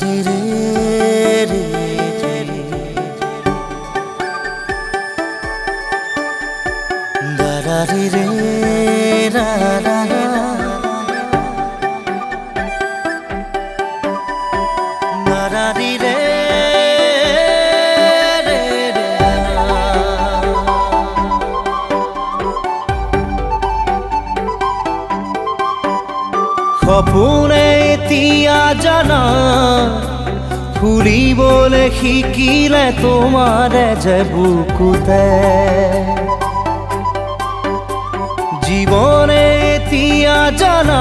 ৰে ৰে ৰে ৰে দাৰা ৰে ৰে ৰা ৰা ৰা দাৰা ৰে ৰে ৰে ৰে সপোনে এতিয়া জানা ফুৰিবলৈ শিকিলে তোমাৰে যে বুকুতে জীৱনে এতিয়া জানা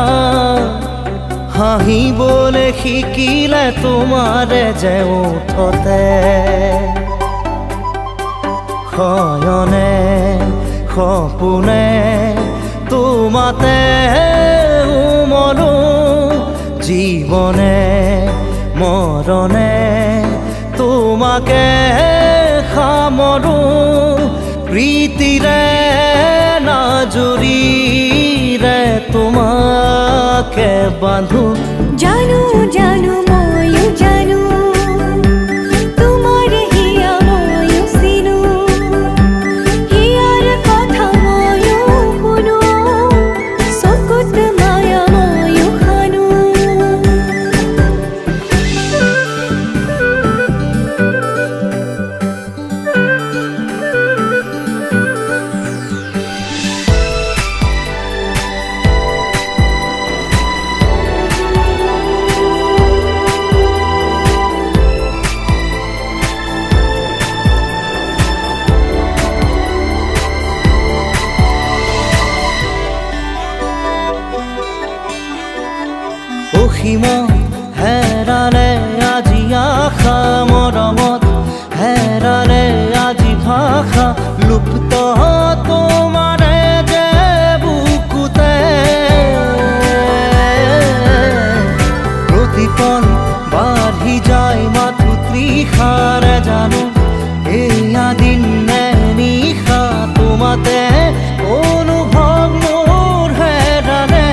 হাঁহিবলৈ শিকিলে তোমাৰে যে ওঠতে শয়নে সপোনে তোমাতে মনো জীবনে মৰণে তোমাকে সামৰো প্রীতিরে নাজুরিরে তোমাকে বাঁধো জানো জানো ময়ো জানো তোমার হিয়া ময়ো চিনো হিয়ার কথা ময়ো শুনো চকুত মায়া ময়ো খানো অসীম হেৰালে আজি আশা মৰমত হেৰালে আজি ভাষা লুপ্ত তোমাৰে যে বুকুতে প্ৰতিপল বাঢ়ি যায় মাথো তৃষাৰে জানো এয়া দিন নে নিশা তোমাতে অনুভৱ মোৰ হেৰালে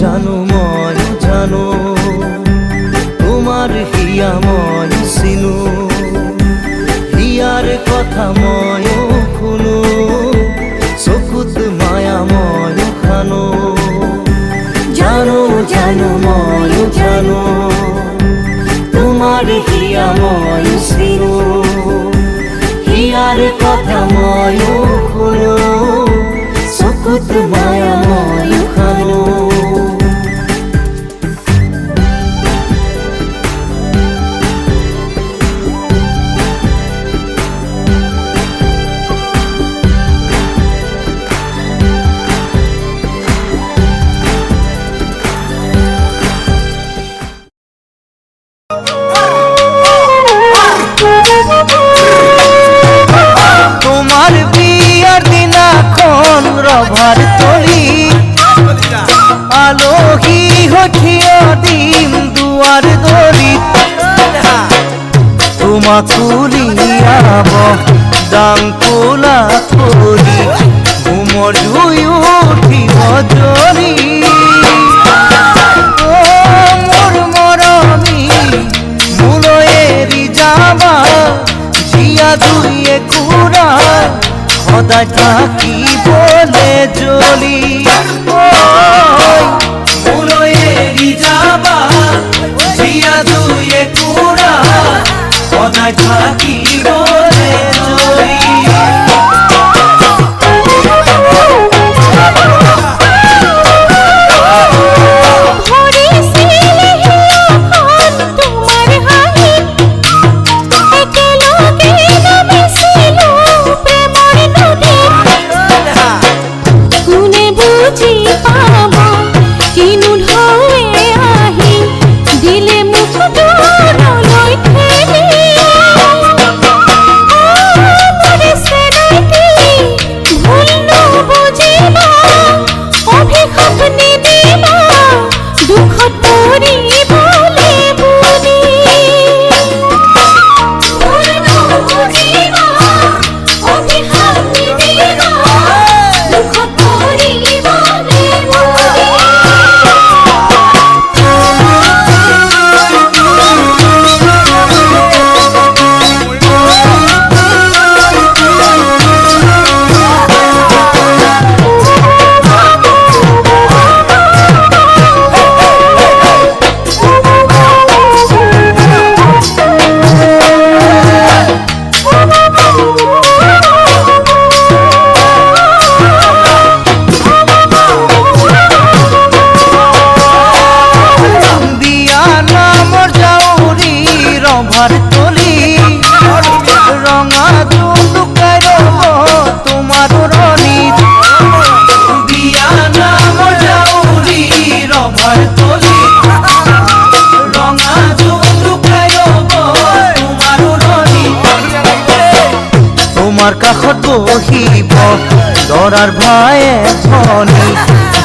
জানো ময়ো জানো তোমার হিয়া ময়ো চিনো হিয়ার কথা ময়ো শুনো চকুত মায়া ময়ো খানো জানো জানো ময়ো জানো তোমার হিয়া ময়ো চিনো হিয়ার কথা ময়ো শুনো চকুত মায়া ময়ো খানো তোমার বিয়ার দিনাখন রভার তলি আলহী হঠিয়া দিম দুয়ার দলি তোমাক কুলিয়াব ডাংকুলা কলি ঘুমৰ জুই উঠিব জ্বলি মোৰ মৰমী মোলৈ এৰি যাবা জিয়া দুয়ে কুৰা সদায় থাকিবলে জ্বলি মোলৈ এৰি যাবা জিয়া দুয়ে কুৰা সদায় থাকিবলে জ্বলি দিলে মুখ দূৰলৈ ঠেলি জুন লুকাই ৰব তোমাৰ ৰনিত বিয়া নাম যাউৰি ৰভাৰ তলি ৰঙা জুন লুকাই ৰব তোমাৰ ৰনিত তোমাৰ কাষত বহিব দৰাৰ ভায়ে ধনী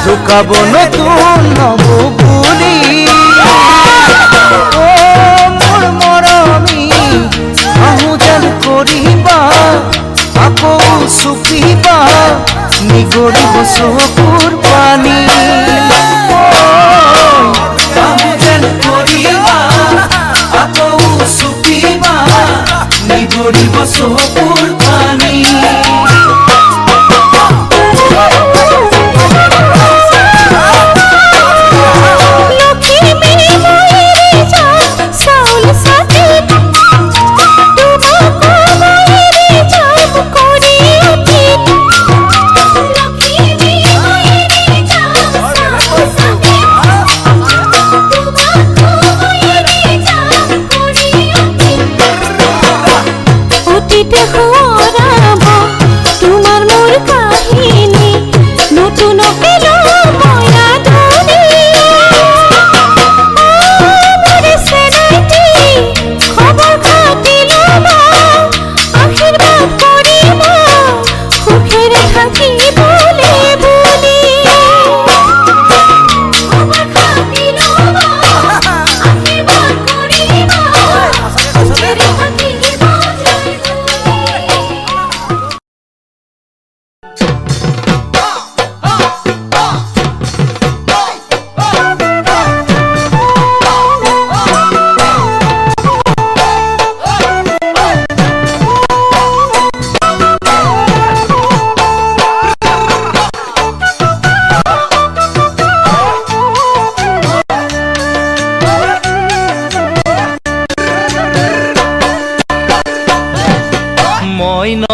জোকাব নতুন নব বুলি মোৰ মৰমী আহো যেন কৰিবা আকৌ চুপিবা নিগৰিব চকুৰ পানী আহো যেন কৰিবা আকৌ চুপিবা নিগৰিব চকুৰ পানী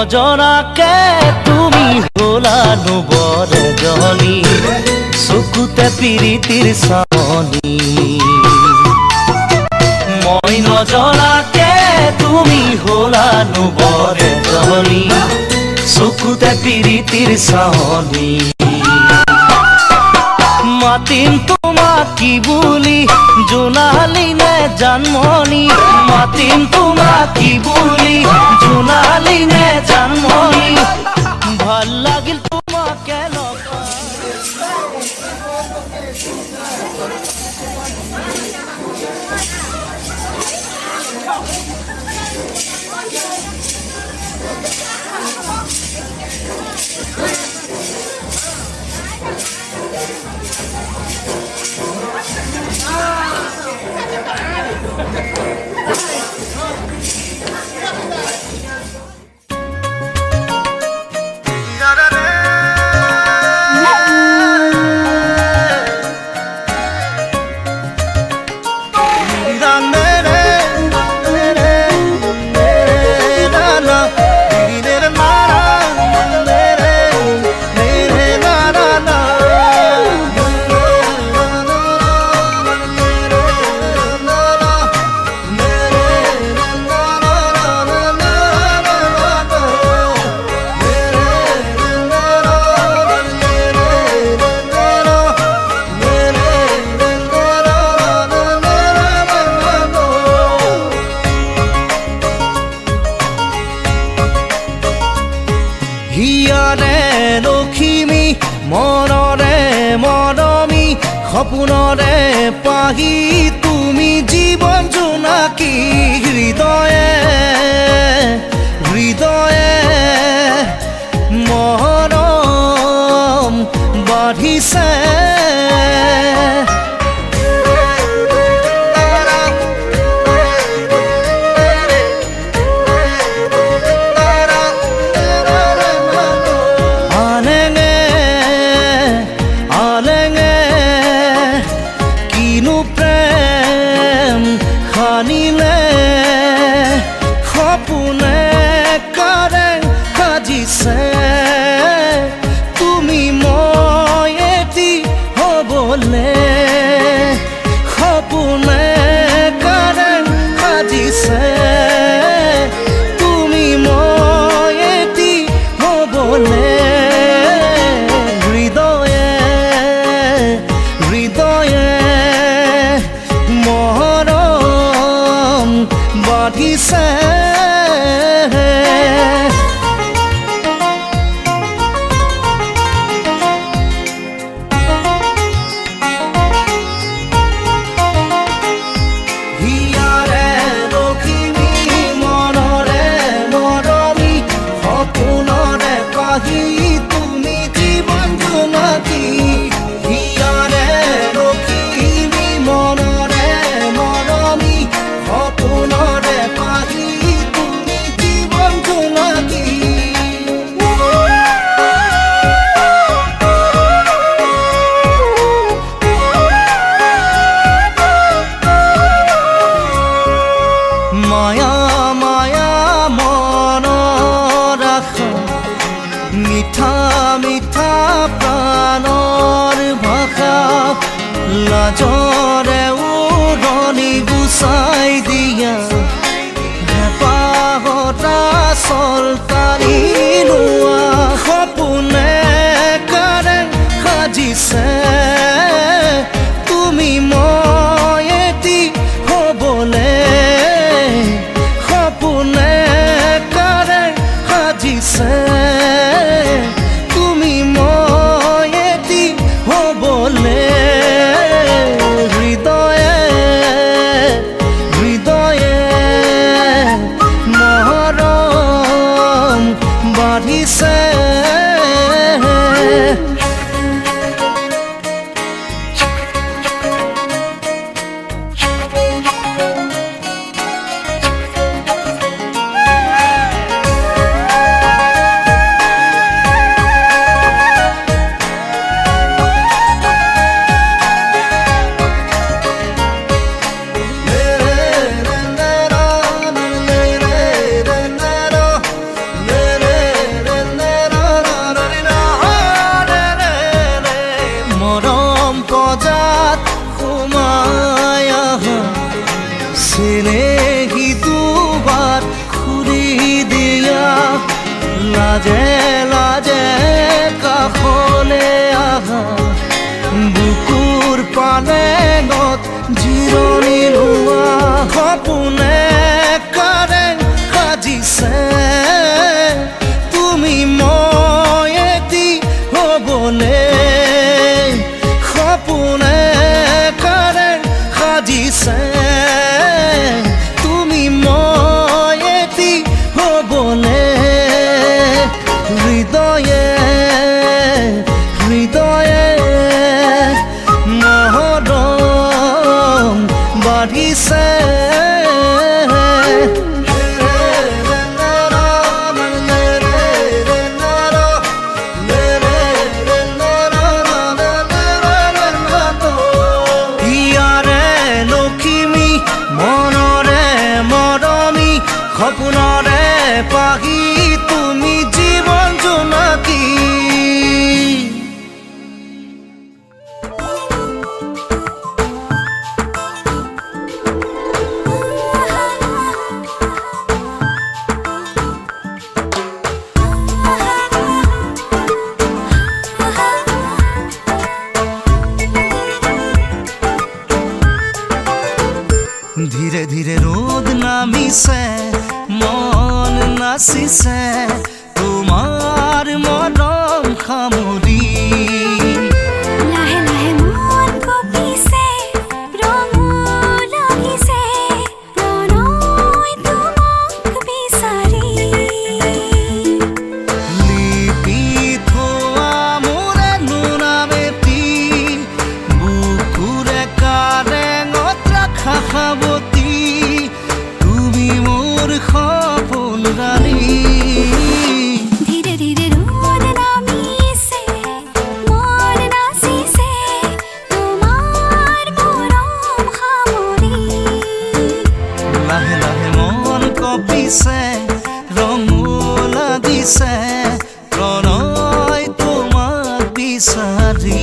নজৰাকে তুমি হলা নুবৰ জনী চকুতে পিৰিতিৰ চাৱনী মই নজৰাকে তুমি হলা নুবৰ জনী চকুতে পিৰিতিৰ চাৱনী মাতিম তোমাক কি বুলি জোনালী নে জানমণি মাতিম তোমাক কি বুলি জোনালী নে জানমণি ভাল লাগিল তোমাকে লগ সপোনৰে পাহি তুমি জীৱন জোনাকী হৃদয়ে হৃদয়ে মৰম বাঢ়িছে খানিলে সপোনে কাৰে মিঠা মিঠা প্ৰাণৰ ভাষা লাজৰে উৰণি গুচাই দিয়া হেঁপাহতা চলতানি লোৱা সপোনে কাৰে সাজিছে তুমি মই এটি হ'বলে সপোনে কাৰে সাজিছে তুমি মই এটি হ'বলে হৃদয়ে হৃদয়ে মৰম বাঢ়িছে চেনেহী দুবাৰ খুৰি দিয়া লাজে লাজে কাষলে আহা বুকুৰ পালেঙত জিৰণি লোৱা সপোনে কাৰে সাজিছে তুমি মই এটি হ'বলে সপোনে কাৰে সাজিছে হৃদয়ে হৃদয়ে মৰম বাঢ়িছে ইয়াৰে লখিমী মনৰে মৰমী সপোনৰে পাহি তুমি জীবন জোনাকী ধীৰে ধীৰে ৰ'দ নামিছে মন নাচিছে তোমাৰ মৰম সামৰি লাহে লাহে মন কঁপিছে ৰঙো লাগিছে প্ৰণয় তোমাক বিচাৰি লিপি থোৱা মোৰে নোনামেতি বুকুৰে কাৰেঙত ৰাখা সাৱতি তুমি মোৰ সপোন ৰাণী ধীৰে ধীৰে ৰ'দ নামিছে মন নাচিছে তোমাৰ মৰম সামৰি লাহে লাহে মন কঁপিছে ৰঙো লাগিছে প্ৰণয় তোমাক বিচাৰি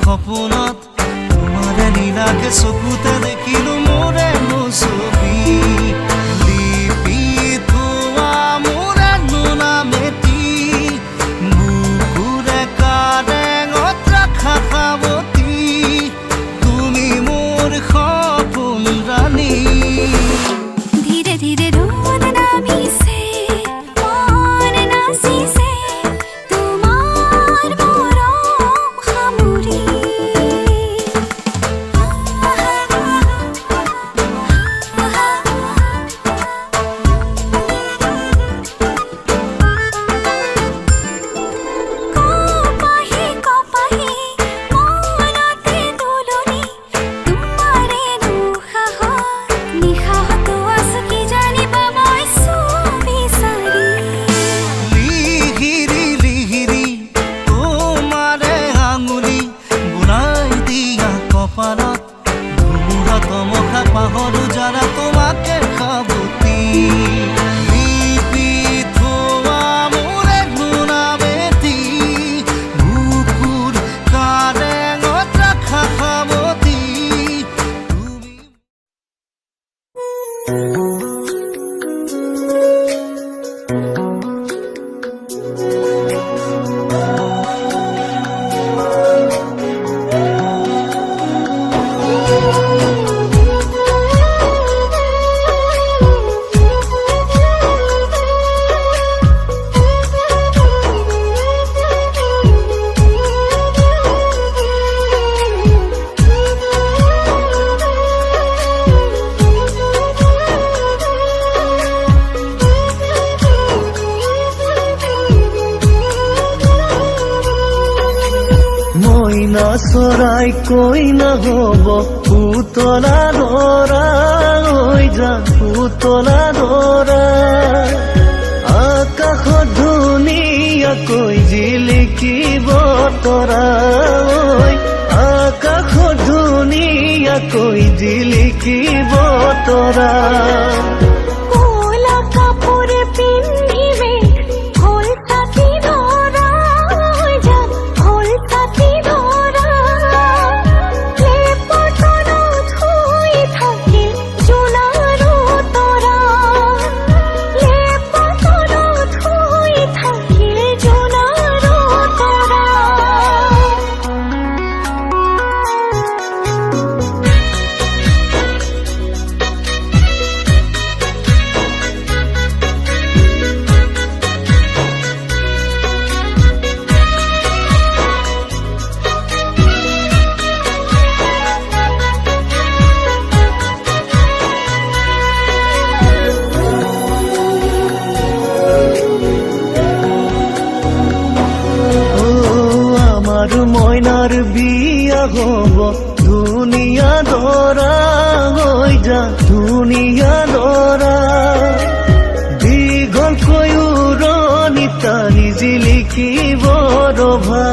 সপোনত তোমাৰে নীলাকে চকুতে দেখিলো মোৰে ছবি লিপি থোৱা মোৰে নোনামেতি বুকুৰে কাৰেঙত ৰাখা সাৱতি তুমি মোৰ সপোন ৰাণী ধীৰে ধীৰে ৰ'দ নামিছে মন নাচিছে তোমাৰ মৰম সামৰি নাচৰাই কৈ নহ'ব পুতলা দৰা হৈ যা পুতলা দৰা আকাশত ধুনীয়াকৈ জিলিকিব তৰা আকাশত ধুনীয়াকৈ জিলিকিব তৰা কোলা কাপোৰ পিন্ধিবে হ'ল ছাতি ধৰা হৈ যা হ'ল ছাতি ধৰা লেপতনত শুই থাকিল জোনাৰো তৰা লেপতনত শুই থাকিল জোনাৰো তৰা আৰু মইনাৰ বিয়া হ'ব ধুনীয়া দৰা হৈ যা ধুনীয়া দৰা দীঘলকৈ উৰণি টানি জিলিকিব ৰভা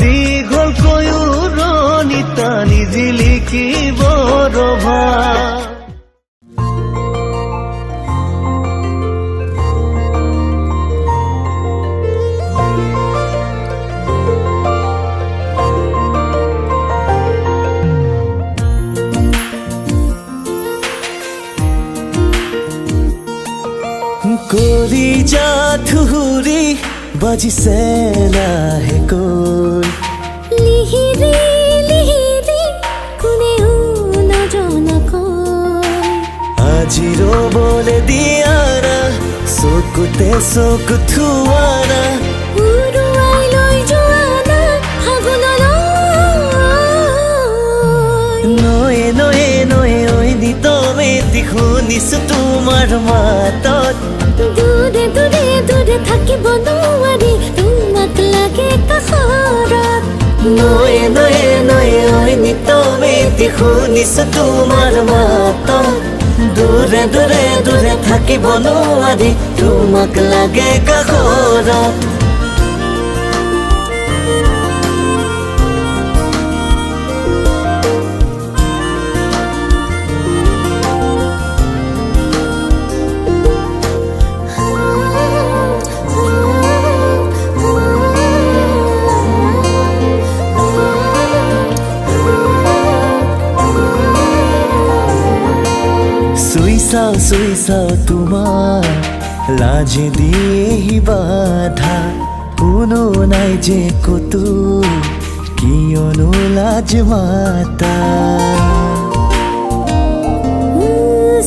দীঘলকৈ উৰণি টানি জিলিকিব ৰভা কলিজা থুৰি বাজিছে লাহেকৈ লিহিৰি লিহিৰি কোনেও নজনাকৈ আজি ৰ'বলে দিয়া না চকুতে চকু থোৱা না উৰুৱাই লৈ যোৱা না ফাগুনলৈ নয়ে নয়ে নয়ে ঐ নিতমে শুনিছো তোমাৰ মাতত দূৰে দূৰে দূৰে থাকিব নোৱাৰি তোমাক লাগে কাষৰত নয়ে নয়ে নয়ে ঐ নিতমে শুনিছো তোমাৰ মাতত দূৰে দূৰে দূৰে থাকিব নোৱাৰি তোমাক লাগে কাষৰত চুই চাও তোমাৰ লাজে দিয়েহি বাধা কোনো নাই যে কতো কিয়নো লাজ মাতা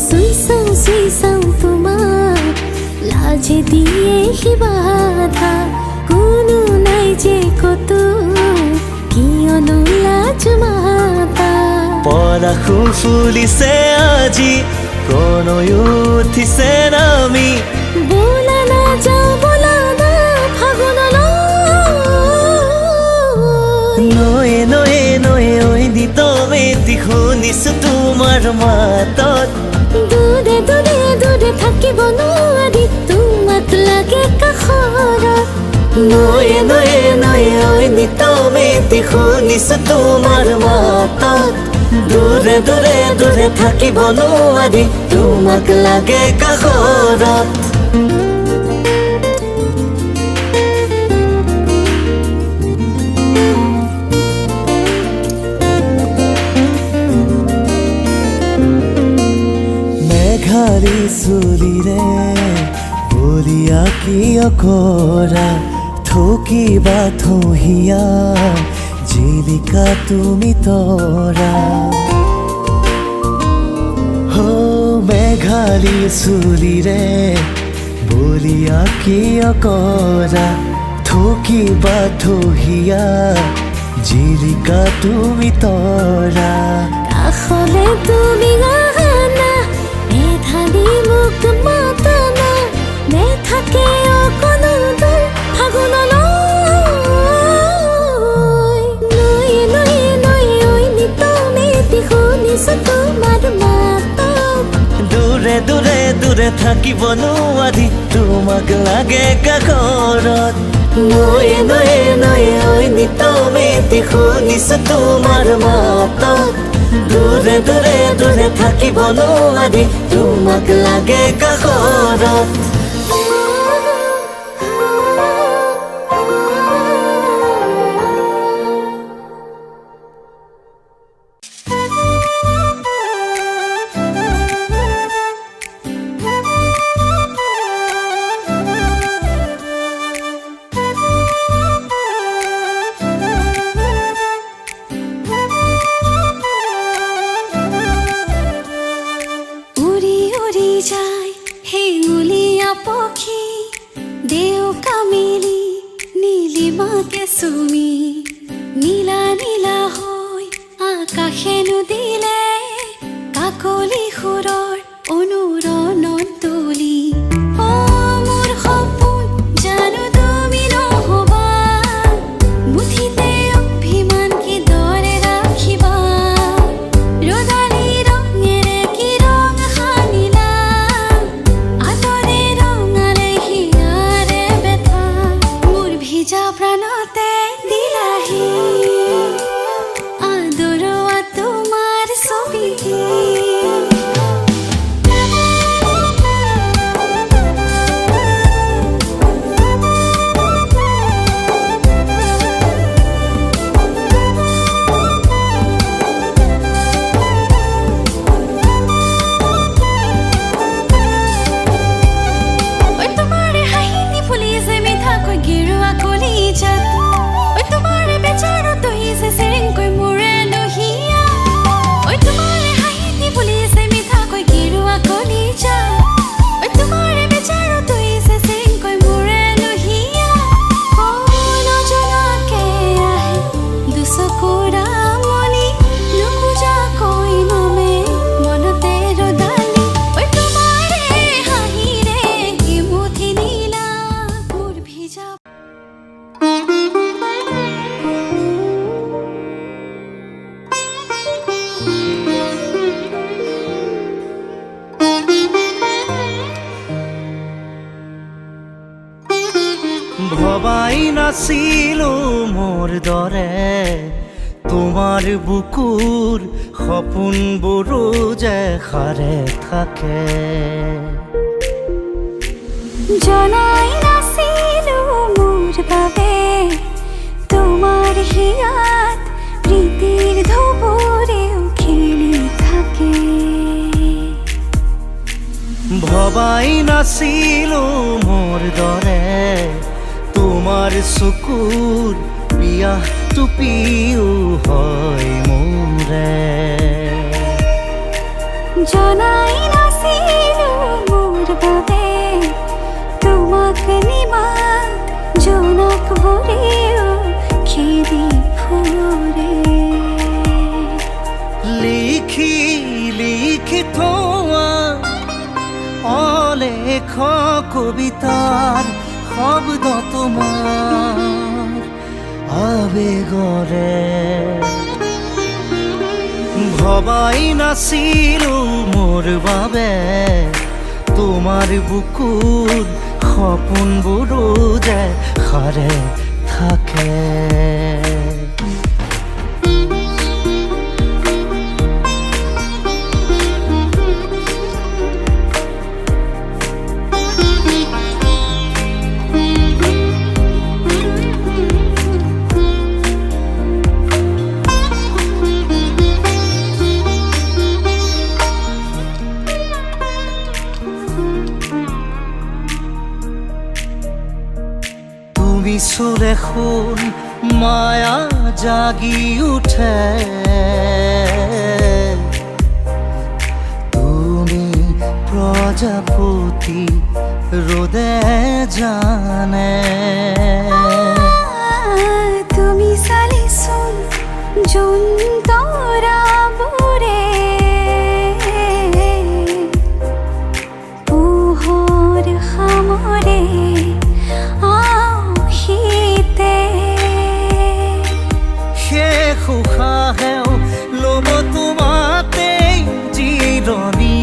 চুই চাও তোমাৰ লাজে দিয়েহি বাধা কোনো নাই যে কতো কিয়নো লাজ মাতা পলাশো ফুলিছে আজি প্ৰণয় উঠিছে নামি বোলা না যাও বোলা না ফাগুনলৈ নয়ে নয়ে নয়ে ঐ নিতমে শুনিছো তোমাৰ মাতত দূৰে দূৰে দূৰে থাকিব নোৱাৰি তোমাক লাগে কাষৰত নয়ে নয়ে নয়ে ঐ নিতমে শুনিছো তোমাৰ মাতত দূৰে দূৰে দূৰে থাকিব নোৱাৰি তোমাক লাগে কাষৰত মেঘালী চুলিৰে বলিয়া কিয় কৰা থকিবা থহিয়া জিলিকা তুমি তৰা মেঘালী চুলিৰে বলিয়া কিয় কৰা থকিবা থহিয়া জিলিকা তুমি তৰা কাষলে তুমি আহানা মেধালি মোক মাতানা নেথাকে অকণো ফাগুনলৈ থাকিব নোৱাৰি তোমাক লাগে কাষৰত নয়ে নয়ে নয়ে ঐ নিতমেতি শুনিছো তোমাৰ মাতত দূৰে দূৰে দূৰে থাকিব নোৱাৰি তোমাক লাগে কাষৰত নীলা নীলা হৈ আকাশে নদিলে কাকলি সুৰৰ অনুৰণত তুলি মোৰ সপোন জানো তুমি নহবা মুঠিতে অভিমান কি দৰে ৰাখিবা ৰদালি ৰঙেৰে কি ৰং সানিলা আতৰে ৰঙালে হিয়াৰে বেথা মোৰ ভিজা প্ৰাণতে আদৰোৱা তোমাৰ ছবি তোমাৰে হাঁহিনি ফুলিছে মিঠাকৈ গেৰুৱা কলিজাত তোমাৰে বেচাৰত হিছে চেৰেংকৈ মোৰে লহিয়া ঐ তোমাৰে হাঁহিনি ফুলিছে মিঠাকৈ গেৰুৱা কলিজা ঐ তোমাৰে বেচাৰত হিছে চেৰেংকৈ মোৰে লহিয়া নজনাকে আহে দুচকুৰা মনি নুবুজাকৈ নামে মনতে ৰদালি ঐ তোমাৰে হাঁহিৰে মুঠি নীলা মোৰ ভিজা ভবাই নাছিলো মোৰ দৰে তোমাৰ বুকুৰ সপোনবোৰো যে সাৰে থাকে জনাই নাছিলো মোৰ বাবে তোমাৰ হিয়াত প্ৰীতিৰ ধুবুৰেও খেলি থাকে ভবাই নাছিলো মোৰ দৰে তোমাৰ চকুৰ পিয়াহ টুপিও হয় মোৰে জনাই নাছিলো মোৰ বাবে তোমাক নিমাত জোনাক বোৰেও খেদি ফুৰে লিখি লিখি থোৱা অলেখ কবিতাৰ শব্দ তোমাৰ আবেগৰে ভবাই নাছিলো মোৰ বাবে তোমাৰ বুকুৰ সপোনবোৰো যে সাৰে থাকে চুলে শুন মায়া জাগি উঠে তুমি প্ৰজাপতি ৰোদে জানে তুমি চালিছোন যোন তৰাবোৰে পোহৰ সামৰে আহিতে শেষ উশাহেও ল'ব তোমাতে জিৰণি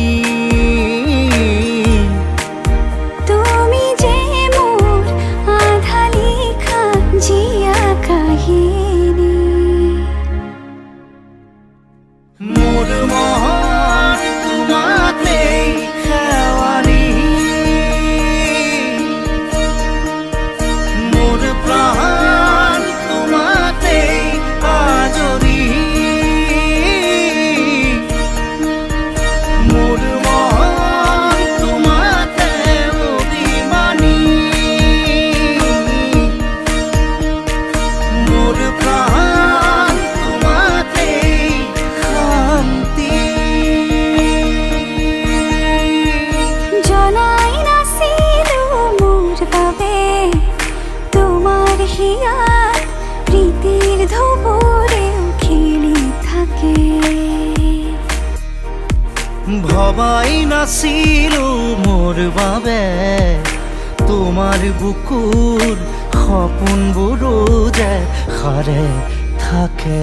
ভবাই নাছিলো মোৰ বাবে তোমাৰ বুকুৰ সপোনবোৰো যে সাৰে থাকে।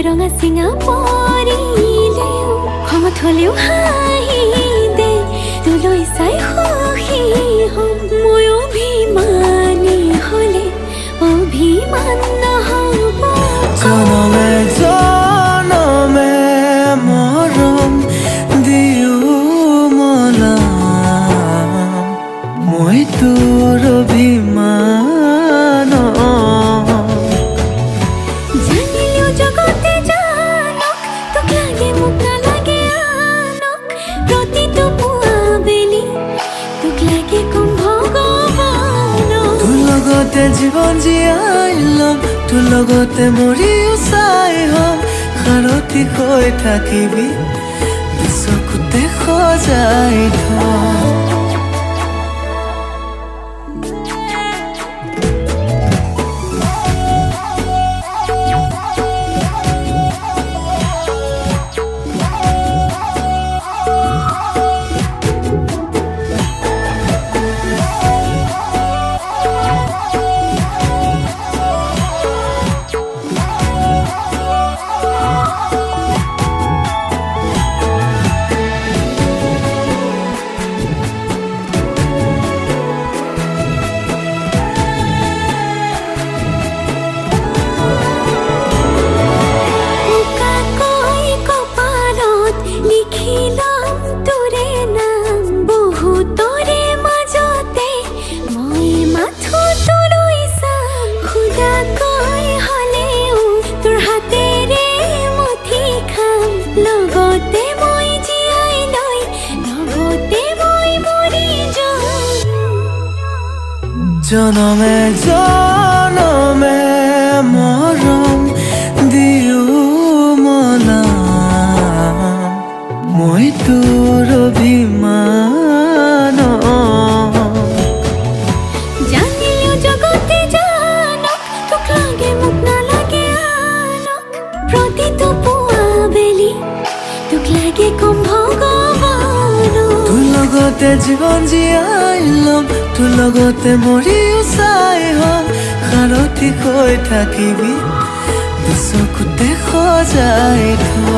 ৰঙা চিঙা পৰিলেও খঙত হ'লেও হাঁহি দে তোলৈ চাই সুখী হ'ম মই অভিমানী হ'লে অভিমান নহ'ব। জনমে জনমে মৰম দিও মলাম মই তোৰ অভিমান। জীৱন জীয়াই ল'ম তোৰ লগতে মৰিও চাই হ'ম সাৰথি হৈ থাকিবি চকুতে সজাই থম। জনমে জনমে মৰম দিও মলাম মই তোৰ অভিমান। জানিলেও জগতে জানক তোক লাগে মোক নালাগে আনক প্ৰতিটো পুৱা বেলি তোক লাগে কম ভগৱান। তোৰ লগতে জীৱন জীয়াই ল'ম তোৰ লগতে মৰিও চাই হ'ম সাৰথি হৈ থাকিবি চকুতে সজাই থম।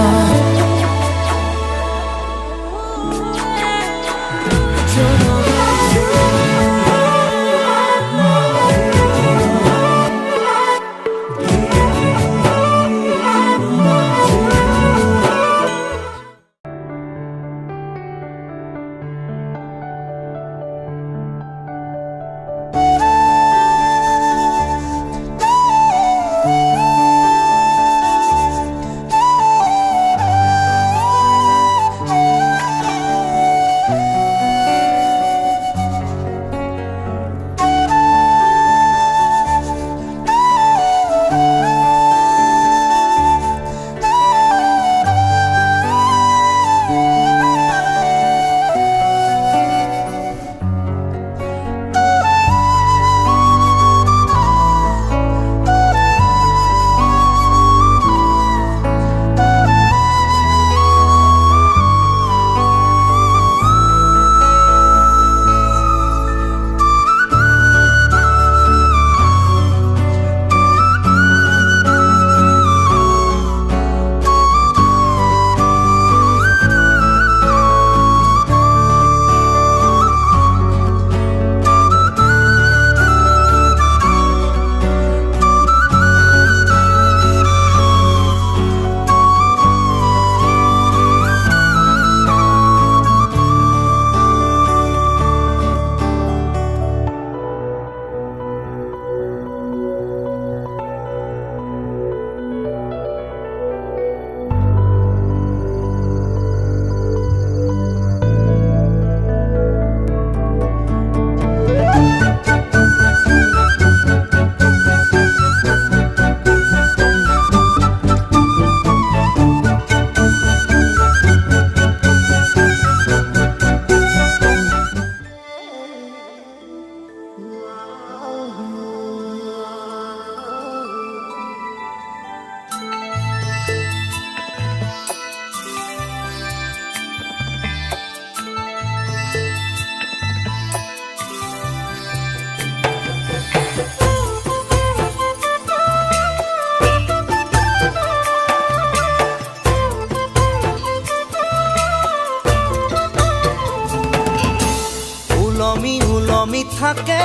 থাকে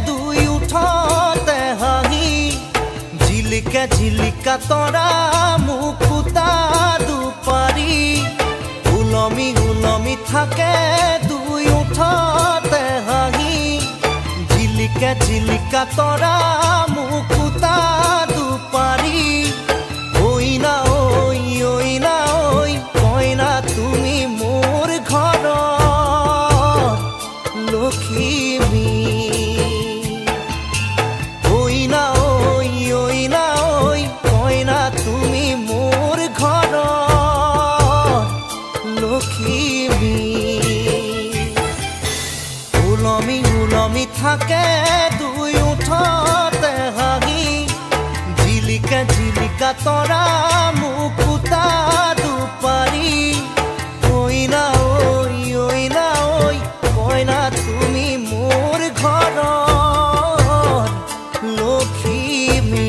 দুই উঠতে হাঁহি জিলিকে জিলিকা তৰা মুকুতা দুপাৰি উলমি উলমি থাকে দুই উঠতে হাঁহি জিলিকে জিলিকা তৰা মুকুতা দুপাৰি ঐ না ঐ কইনা তুমি মোৰ ঘৰৰ লখিমী ঐ না ঐ কইনা তুমি মোৰ ঘৰৰ লখিমী উলমি উলমি থাকে দুই উঠতে হাঁহি জিলিকা জিলিকা তৰা মুকুতা দুপাৰি ঐ না ঐ কইনা তুমি মোৰ ঘৰৰ লখিমী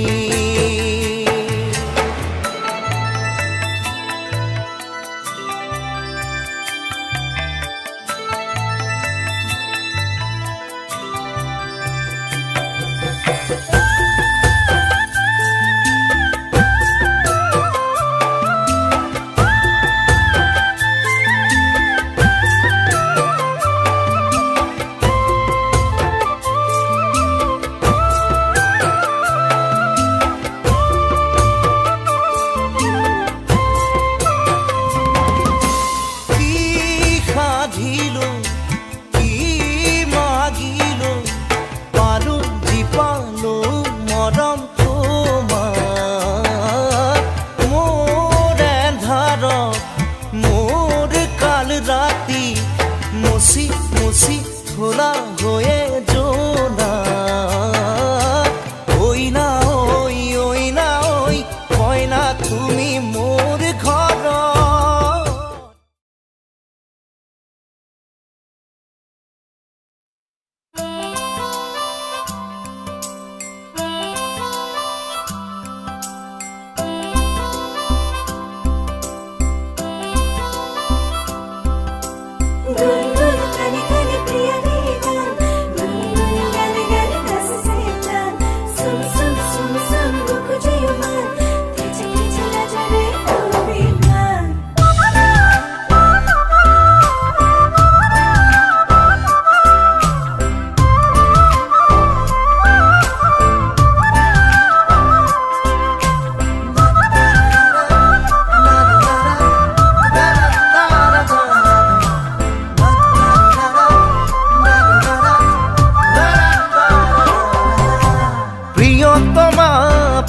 মৰম তোমাৰ মোৰ এন্ধাৰত মোৰ কাল ৰাতি মুচি মুচি ধোলা হৈয়ে জোনা ঐ না ঐ কইনা তুমি মোৰ ঘৰৰ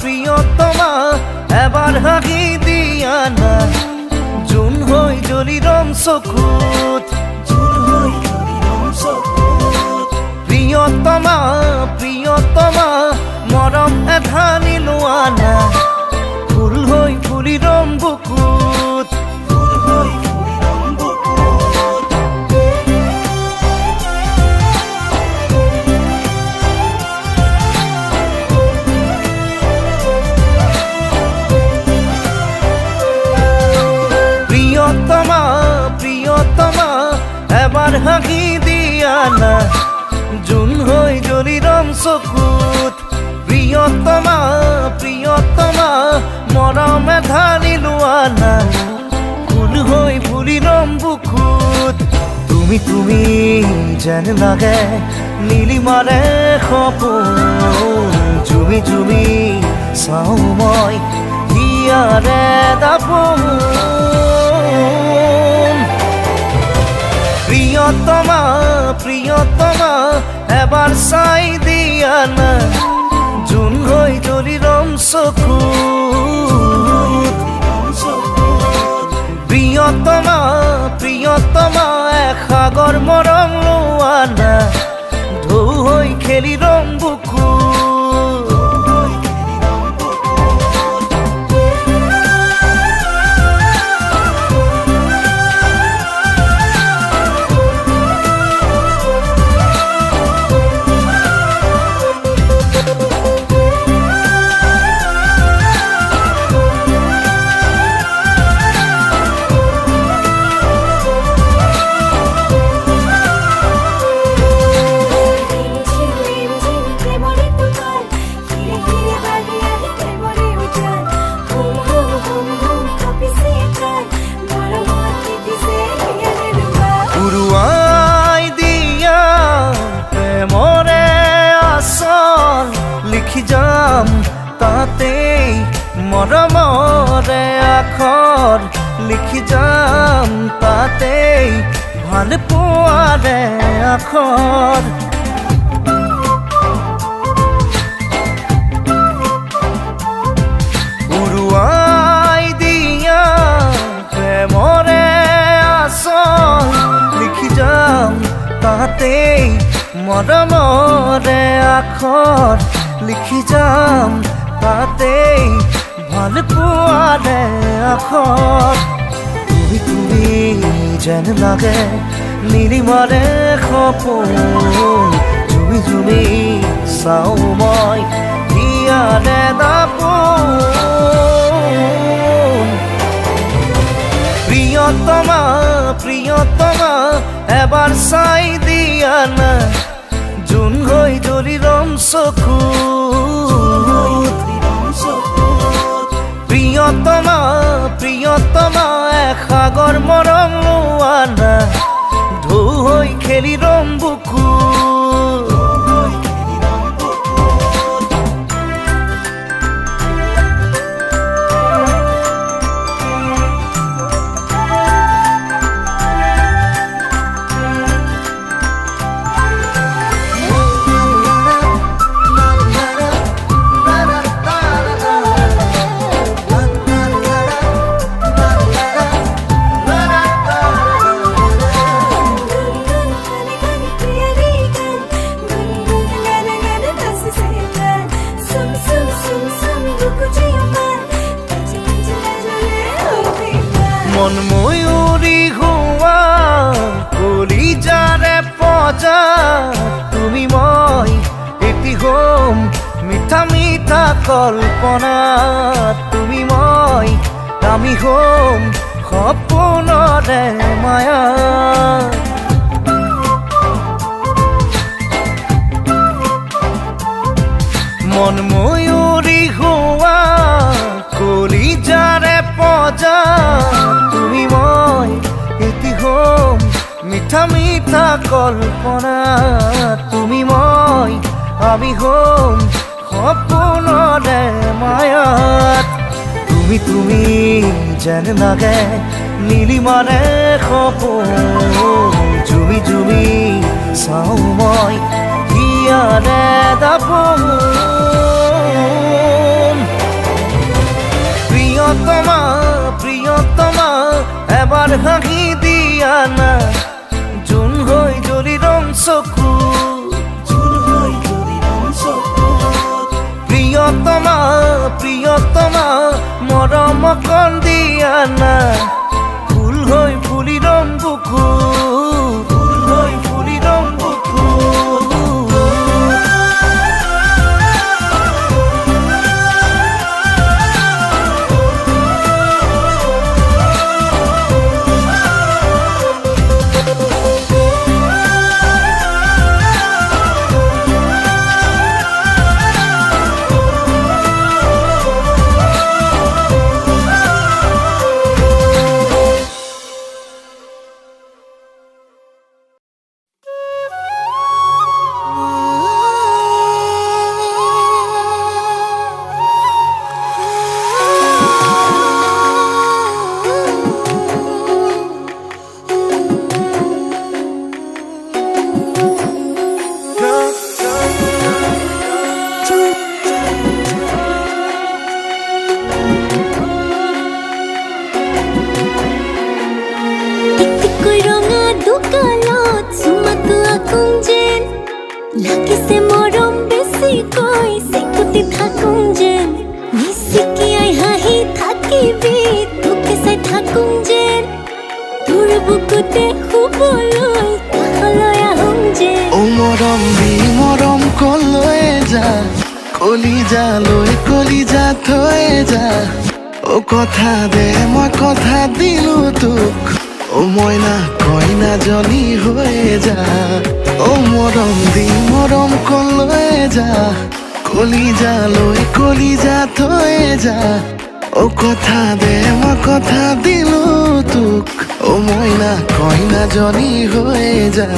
প্ৰিয়তমা এবাৰ হাঁহি দিয়া না জোন হৈ জ্বলি ৰম চকুত প্ৰিয়তমা মৰম এধানি লোৱা না ফুল হৈ ফুলি ৰম বুকুত প্ৰিয়তমা এবাৰ হাঁহি দিয়া না জোন হৈ জ্বলি ৰম চকুত প্ৰিয়তমা মৰমে ধানি লোৱা না ফুল হৈ ফুলি ৰম বুকুত তুমি যেন লাগে নীলিমাৰে সপোন জুমি চাওঁ মই হিয়াৰে দাপোন প্ৰিয়তমা এবাৰ চাই দিয়া না জোন হৈ জ্বলি ৰম চকুত প্ৰিয়তমা এসাগৰ মৰম লোৱা না ঢৌ হৈ খেলি ৰম বুকুত তাতেই মৰমৰে আখৰ লিখি যাম তাতেই ভাল পোৱাৰে আখৰ উৰুৱাই দিয়া প্ৰেমৰে আচল লিখি যাম তাতেই মৰমৰে আখৰ লিখি যাম তাতেই ভাল পোৱাৰে আখৰ তুমি যেন লাগে নীলিমাৰে সপোন ঝুমি চাওঁ মই হিয়াৰে দাপোন প্ৰিয়তমা প্ৰিয়তমা এবাৰ চাই দিয়া না জোন হৈ জ্বলি ৰম চকু প্ৰিয়তমা প্ৰিয়তমা এসাগৰ মৰম লোৱা না ঢৌ হৈ খেলি ৰম বুকু মন ময়ূৰী হোৱা কলিজাৰে পজা তুমি মই এটি হ'ম মিঠা মিঠা কল্পনা তুমি মই আমি হ'ম সপোনৰে মায়া মন ময়ূৰী হোৱা কলিজাৰে পজা তুমি মই এটি হ'ম মিঠা মিঠা কল্পনা তুমি মই আমি হ'ম সপোনৰে মায়াত তুমি যেন লাগে নীলিমাৰে সপোন ঝুমি চাওঁ মই হিয়াৰে দাপোন প্ৰিয়তমা প্ৰিয়তমা এবাৰ হাঁহি দিয়া না জোন হৈ জ্বলি ৰম চকু প্ৰিয়তমা প্ৰিয়তমা মৰম কণ দিয়া না ফুল হৈ ফুলি ৰম বুকু ফুল হৈ ফুলি ৰম বুকু কলিজালৈ কলিজা থৈ যা ও কথা দে মই কথা দিলো তোক ও মইনা কইনা জনী হৈ যা ও মৰম দি মৰম কলৈ যা কলিজালৈ কলিজা থৈ যা ও কথা দে মই কথা দিলো তোক ও মইনা কইনা জনী হৈ যা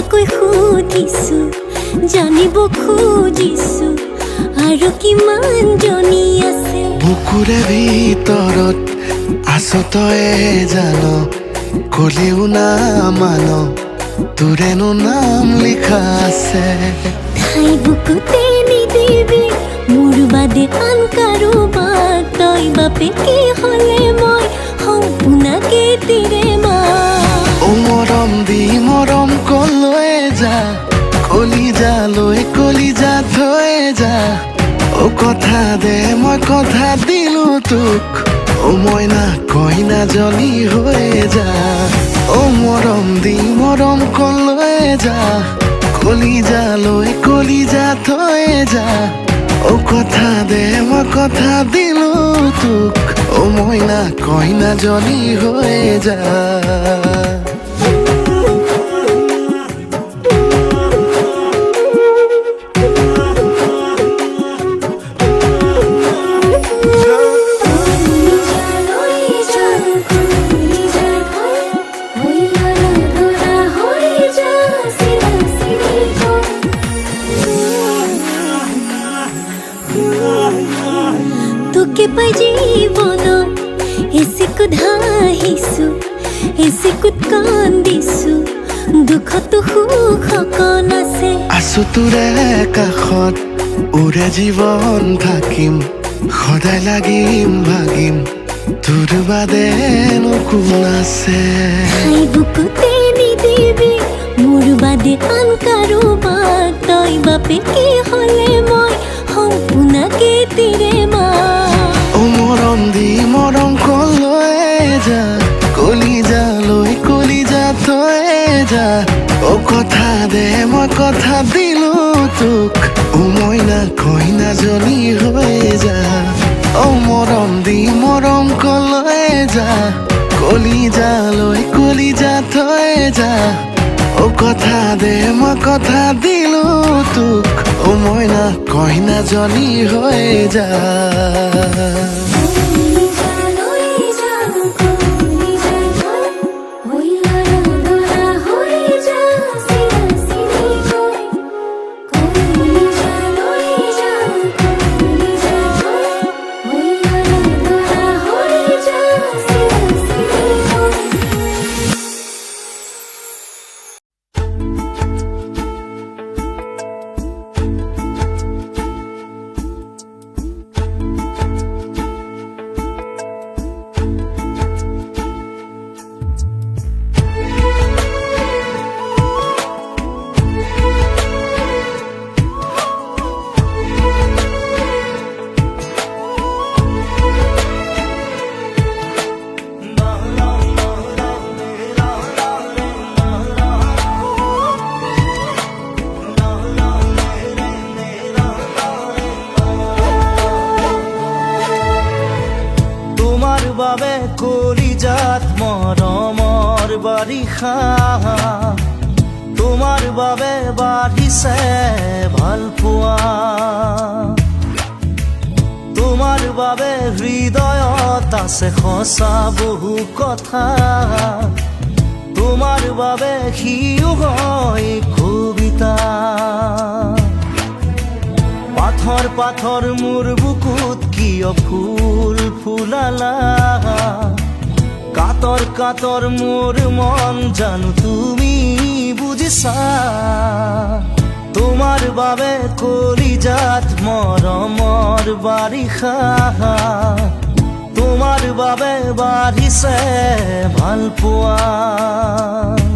সঁচাকৈ সুধিছো জানিব খুজিছো আৰু কিমান জনী আছে বুকুৰে ভিতৰত আছো তয়ে জান কলিও না মান তোৰেনো নাম লিখা আছে ঠাই বুকুতে নিদিবি মোৰ বাদে আন কাৰোবাক তই বাপেকে হ'লে মই সম্পূৰ্ণাকে তিৰে মা ও মৰম দি মৰম কলৈ যা কলিজা থৈ যা ও কথা দে মই কথা দিলো তোক ও মইনা কইনা জনী হৈ যা ও মৰম দি মৰম কলৈ যা কলিজা থৈ যা ও কথা দে মই কথা দিলো তোক ও মইনা কইনা জনী হৈ যা তোকে পাই জীৱনত এচিকুত হাঁহিছো এচিকুত কান্দিছো দুখতো সুখ অকণ আছে আছো তোৰে কাষত ওৰে জীৱন থাকিম সদায় লাগিম ভাগিম তোৰ বাদেনো কোন আছে ঠাই বুকুতে নিদিবি মোৰ বাদে আন কাৰোবাক তই বাপেকে হ'লে মই সম্পূৰ্ণাকে তিৰে মা ও মৰম দি মৰম কলৈ যা কলিজা থৈ যা ও কথা দে মই কথা দিলো তোক ও মইনা কইনা জনী হৈ যা ও মৰম দি মৰম কলৈ যা কলিজা থৈ যা ও কথা দে মই কথা দিলো তোক ও মইনা কইনা জনী হৈ যা বাবে কলিজাত মৰমৰ বাৰিষা তোমাৰ বাবে বাঢ়িছে ভাল পোৱা তোমাৰ বাবে হৃদয়ত আছে সঁচা বহু কথা তোমাৰ বাবে সিও হয় কবিতা পাথৰ মোৰ বুকুত কিয় ফুল ফুলালা কাতৰ মোৰ মন জানো তুমি বুজিছা তোমাৰ বাবে কলিজাত মৰমৰ বাৰিষা তোমাৰ বাবে বাঢ়িছে ভাল পোৱা